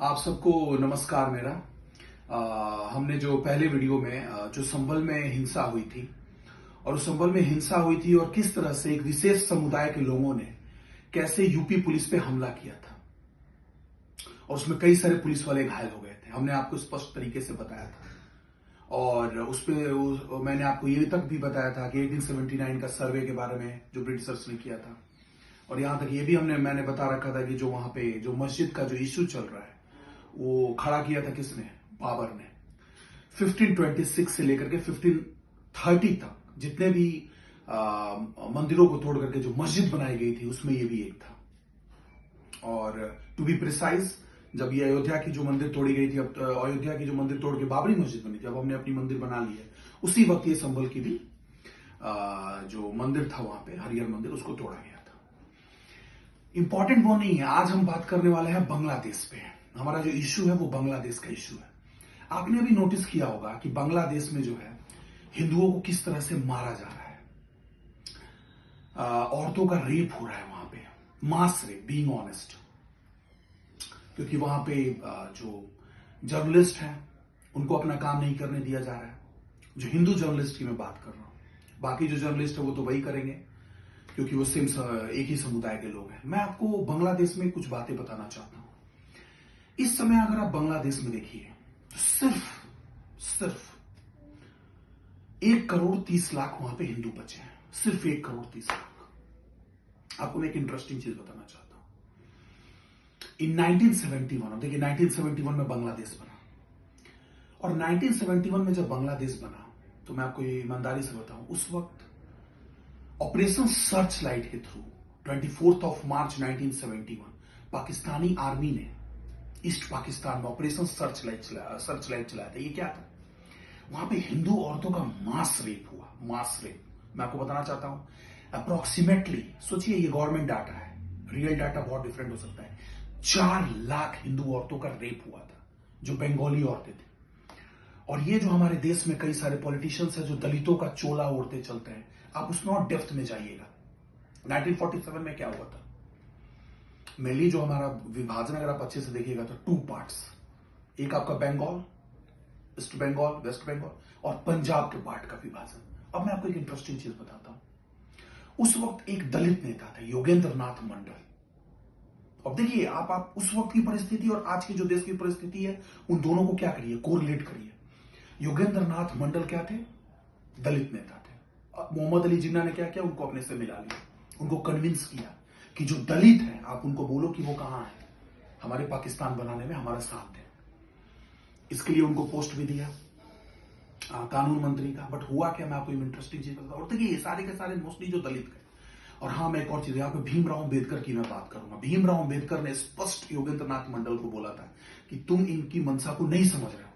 आप सबको नमस्कार मेरा। हमने जो पहले वीडियो में जो संभल में हिंसा हुई थी और उस संभल में हिंसा हुई थी और किस तरह से एक विशेष समुदाय के लोगों ने कैसे यूपी पुलिस पे हमला किया था और उसमें कई सारे पुलिस वाले घायल हो गए थे, हमने आपको स्पष्ट तरीके से बताया था। और मैंने आपको ये तक भी बताया था कि 1879 का सर्वे के बारे में जो ब्रिटिशर्स ने किया था। और यहां तक ये भी मैंने बता रखा था कि जो वहां पे जो मस्जिद का जो इश्यू चल रहा है वो खड़ा किया था किसने? बाबर ने। 1526 से लेकर के 1530 तक जितने भी मंदिरों को तोड़ करके जो मस्जिद बनाई गई थी उसमें ये भी एक था। और टू बी प्रिसाइज, जब ये अयोध्या की जो मंदिर तोड़ी गई थी, अब अयोध्या की जो मंदिर तोड़ के बाबरी मस्जिद बनी थी, अब हमने अपनी मंदिर बना ली है, उसी वक्त ये संभल की भी जो मंदिर था वहां पे हरिहर मंदिर, उसको तोड़ा गया था। इंपॉर्टेंट वो नहीं है, आज हम बात करने वाले हैं बांग्लादेश पे। हमारा जो इश्यू है वो बांग्लादेश का इश्यू है। आपने अभी नोटिस किया होगा कि बांग्लादेश में जो है हिंदुओं को किस तरह से मारा जा रहा है, औरतों का रेप हो रहा है वहां पे, मास रेप, बीइंग ऑनेस्ट। क्योंकि वहां पे जो जर्नलिस्ट हैं उनको अपना काम नहीं करने दिया जा रहा है। जो हिंदू जर्नलिस्ट की मैं बात कर रहा हूं, बाकी जो जर्नलिस्ट है वो तो वही करेंगे क्योंकि वो सेम एक ही समुदाय के लोग हैं। मैं आपको बांग्लादेश में कुछ बातें बताना चाहता हूं। इस समय अगर आप बांग्लादेश में देखिए तो सिर्फ 1,30,00,000 वहां पे हिंदू बचे हैं, सिर्फ 1,30,00,000। आपको मैं एक इंटरेस्टिंग चीज बताना चाहता हूं। इन 1971, देखिए 1971 में बांग्लादेश बना, और 1971 में जब बांग्लादेश बना तो मैं आपको ये ईमानदारी से बताऊं, उस वक्त ऑपरेशन सर्च लाइट के थ्रू 24 मार्च 1971 पाकिस्तानी आर्मी ने ईस्ट पाकिस्तान में ऑपरेशन सर्च लाइट चलाया था। ये क्या था? वहां पे हिंदू औरतों का मास रेप हुआ, मास रेप। मैं आपको बताना चाहता हूं, अप्रोक्सीमेटली, सोचिए ये गवर्नमेंट डाटा है, रियल डाटा बहुत डिफरेंट हो सकता है, 4 लाख हिंदू औरतों का रेप हुआ था जो बंगाली औरतें थी। और ये जो हमारे देश में कई सारे पॉलिटिशियंस हैं जो दलितों का चोला ओढ़ते चलते हैं, आप उसमें और डेप्थ में जाइएगा। 1947 में क्या हुआ था? मेनली जो हमारा विभाजन अगर आप अच्छे से देखिएगा तो 2 पार्ट्स, एक आपका बंगाल, ईस्ट बंगाल, वेस्ट बंगाल, और पंजाब के पार्ट का विभाजन। अब मैं आपको एक इंटरेस्टिंग चीज बताता हूं। उस वक्त एक दलित नेता थे, योगेंद्र नाथ मंडल। अब देखिए आप उस वक्त की परिस्थिति और आज की जो देश की परिस्थिति है, उन दोनों को क्या करिए, कोरिलेट करिए। योगेंद्र नाथ मंडल क्या थे? दलित नेता थे। मोहम्मद अली जिन्ना ने क्या किया, उनको अपने से मिला लिया, उनको कन्विंस किया कि जो दलित है आप उनको बोलो कि वो कहां है, हमारे पाकिस्तान बनाने में हमारा साथ है। इसके लिए उनको पोस्ट भी दिया कानून मंत्री का। बट हुआ क्या, मैं आपको इंटरेस्टिंग चीज बताऊं। और देखिए ये सारे के सारे मोस्टली जो दलित थे। और हाँ, मैं एक और चीज, यहाँ पे भीमराव अम्बेडकर की मैं बात करूंगा। भीमराव अम्बेडकर ने स्पष्ट योगेंद्र नाथ मंडल को बोला था कि तुम इनकी मंशा को नहीं समझ रहे हो।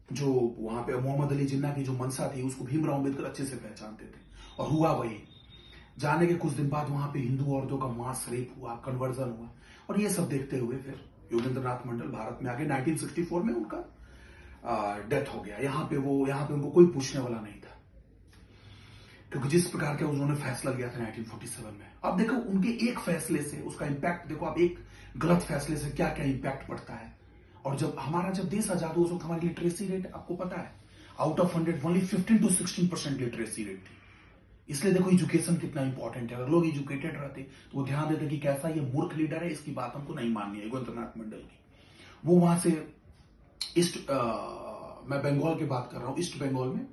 जो वहां पे मोहम्मद अली जिन्ना की जो मंशा थी उसको भीमराव अम्बेडकर अच्छे से पहचानते थे। और हुआ वही, जाने के कुछ दिन बाद वहां पे हिंदू औरतों का मास रेप हुआ, कन्वर्जन हुआ। और ये सब देखते हुए फिर योगेंद्र नाथ मंडल भारत में आगे 1964 में उनका डेथ हो गया। यहां पे उनको कोई पूछने वाला नहीं था, क्योंकि जिस प्रकार का उन्होंने फैसला लिया था 1947 में। अब देखो उनके एक फैसले से उसका इंपैक्ट देखो, आप एक गलत फैसले से क्या क्या इंपैक्ट पड़ता है। और जब देश आजाद हुआ उस वक्त हमारी लिटरेसी रेट आपको पता है, out of 100 only 15 to 16% literacy rate थी। इसलिए देखो एजुकेशन कितना इंपॉर्टेंट है। अगर लोग एजुकेटेड रहते तो वो ध्यान देते कि कैसा ये मूर्ख लीडर है, इसकी बात हमको नहीं माननी है, योगेंद्र नाथ मंडल की। वो वहां से मैं बंगाल की बात कर रहा हूं, ईस्ट बंगाल में,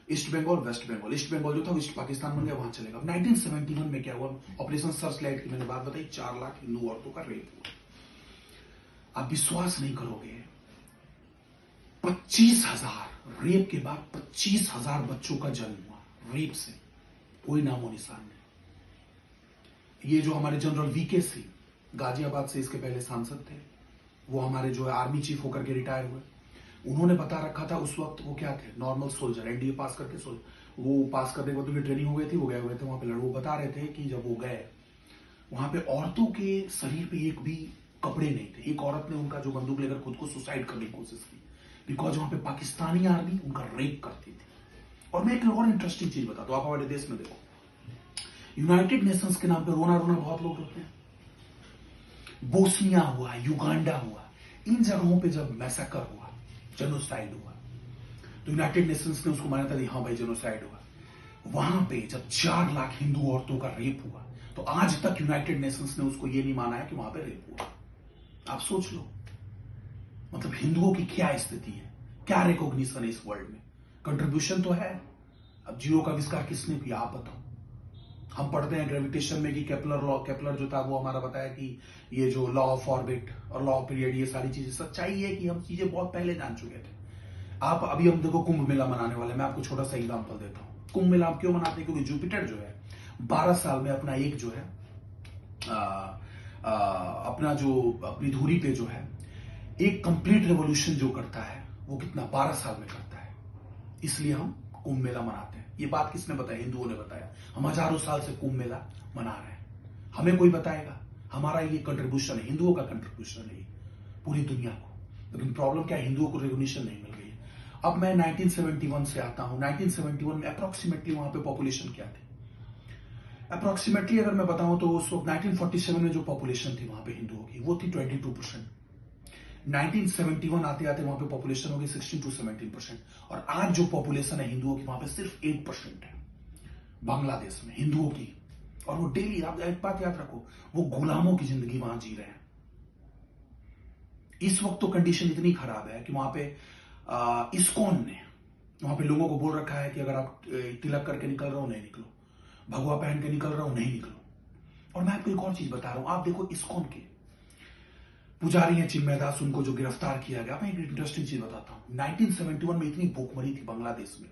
east Bengal, west Bengal, east Bengal जो था ईस्ट पाकिस्तान बन गया, वहां चलेगा। 1971 में क्या हुआ, ऑपरेशन सर्च लाइट की मैंने बात बताई, 4 लाख हिंदू औरतों का रेप हुआ। आप विश्वास नहीं करोगे, 25,000 रेप के बाद 25,000 बच्चों का जन्म हुआ रेप से, कोई नामो निशान नहीं। ये जो हमारे जनरल वीके सिंह, गाजियाबाद से इसके पहले सांसद थे, वो हमारे जो है आर्मी चीफ होकर के रिटायर हुए। उन्होंने बता रखा था उस वक्त वो क्या थे, नॉर्मल सोल्जर, एनडीए पास करके सोल्जर। वो पास करने के बाद उनकी ट्रेनिंग हो गई थी, वो गए हुए थे वहां पे लड़। वो बता रहे थे कि जब वो गए वहां पे औरतों के शरीर पे एक भी कपड़े नहीं थे। एक औरत ने उनका जो बंदूक लेकर खुद को सुसाइड करने की कोशिश की, बिकॉज वहां पे पाकिस्तानी आर्मी उनका रेप करती थी। और मैं एक और इंटरेस्टिंग चीज बताता हूं, आप हमारे देश में देखो, यूनाइटेड नेशंस के नाम पे रोना रोना बहुत लोग रोते हैं। बोस्निया हुआ, युगांडा हुआ, इन जगहों पे जब मैसेकर हुआ, जेनोसाइड हुआ, तो यूनाइटेड नेशंस ने उसको मान्यता दी, हाँ भाई जेनोसाइड हुआ। वहां पे जब 4 लाख हिंदू औरतों का रेप हुआ, तो आज तक यूनाइटेड नेशंस ने उसको यह नहीं माना है कि वहां पे रेप हुआ। आप सोच लो, मतलब हिंदुओं की क्या स्थिति है, क्या रिकॉग्निशन है इस वर्ल्ड में। कंट्रीब्यूशन तो है, अब जीरो का आविष्कार किसने किया आप बताओ। हम पढ़ते हैं ग्रेविटेशन में कि केपलर जो था वो हमारा बताया कि ये जो लॉ ऑफ ऑर्बिट और लॉ ऑफ पीरियड, ये सारी चीजें सच्चाई है कि हम चीजें बहुत पहले जान चुके थे। आप अभी हम देखो कुंभ मेला मनाने वाले, मैं आपको छोटा सा एग्जांपल देता हूं। कुंभ मेला आप क्यों मनाते हैं? क्योंकि जुपिटर जो है 12 साल में अपना एक जो है अपना जो अपनी धुरी पे जो है एक कंप्लीट रेवोल्यूशन जो करता है वो कितना 12 साल में करता है। इसलिए हम कुंभ मेला मनाते हैं। ये बात किसने बताया? हिंदुओं ने बताया। हम हजारों साल से कुंभ मेला मना रहे हैं। हमें कोई बताएगा? हमारा ये कंट्रीब्यूशन है, हिंदुओं का कंट्रीब्यूशन है पूरी दुनिया को। लेकिन प्रॉब्लम क्या है? हिंदुओं को रिकॉग्निशन नहीं मिल गई। अब मैं 1971 से आता हूं। 1971 में अप्रोक्सीमेटली वहां पे पॉपुलेशन क्या थी? अप्रोक्सीमेटली अगर मैं बताऊं तो उस वक्त 1947 में जो पॉपुलेशन थी वहां पे हिंदुओं की वो थी 22%। 1971 आते आते वहां पे पॉपुलेशन होगी 16 to 17%। और आज जो पॉपुलेशन है हिंदुओं की वहां पे सिर्फ 8% है बांग्लादेश में हिंदुओं की। और वो डेली, आप एक बात याद रखो, वो गुलामों की जिंदगी वहां जी रहे हैं। इस वक्त तो कंडीशन इतनी खराब है कि वहां पे इस्कॉन ने वहां पे लोगों को बोल रखा है कि अगर आप तिलक करके निकल रहे हो नहीं निकलो, भगवा पहन के निकल रहे हो नहीं निकलो। और मैं आपको एक और चीज बता रहा हूं, आप देखो इस्कॉन के पुजारी हैं चिन्मय दास, उनको जो गिरफ्तार किया गया। मैं एक इंटरेस्टिंग चीज बताता हूं। 1971 में इतनी भूखमरी थी बांग्लादेश में,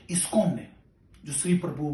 इस्कॉन ने जो श्री प्रभु